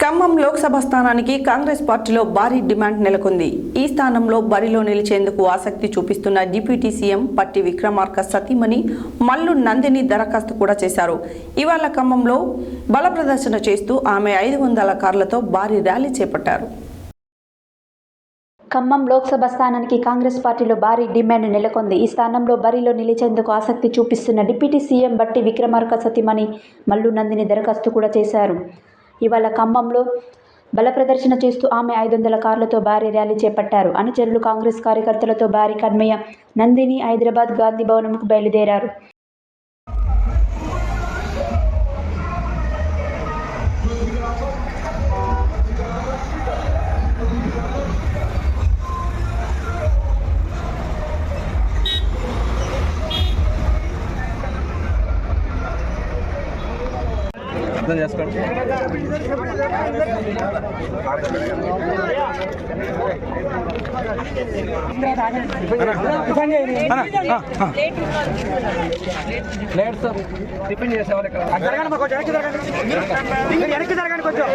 ఖమ్మం లోక్సభ స్థానానికి కాంగ్రెస్ పార్టీలో భారీ డిమాండ్ నెలకొంది. ఈ స్థానంలో బరిలో నిలిచేందుకు ఆసక్తి చూపిస్తున్న డిప్యూటీ సీఎం పట్టి విక్రమార్క సతీమణి మల్లు నందిని దరఖాస్తు కూడా చేశారు. ఇవాళ ఖమ్మంలో బల ప్రదర్శన చేస్తూ ఆమె 500 కార్లతో భారీ ర్యాలీ చేపట్టారు. ఖమ్మం లోక్సభ స్థానానికి కాంగ్రెస్ పార్టీలో భారీ డిమాండ్ నెలకొంది. ఈ స్థానంలో బరిలో నిలిచేందుకు ఆసక్తి చూపిస్తున్న డిప్యూటీ సీఎం బట్టి విక్రమార్క సతీమణి మల్లు నందిని దరఖాస్తు కూడా చేశారు. ఇవాళ ఖమ్మంలో బల ప్రదర్శన చేస్తూ ఆమె 500 కార్లతో భారీ ర్యాలీ చేపట్టారు. అనుచరులు కాంగ్రెస్ కార్యకర్తలతో భారీ కన్వయ నందిని హైదరాబాద్ గాంధీ భవనంకు బయలుదేరారు. టిఫిన్ చేసేవాళ్ళు జరగండి, కొంచెం వెనక్కి జరగండి కొంచెం.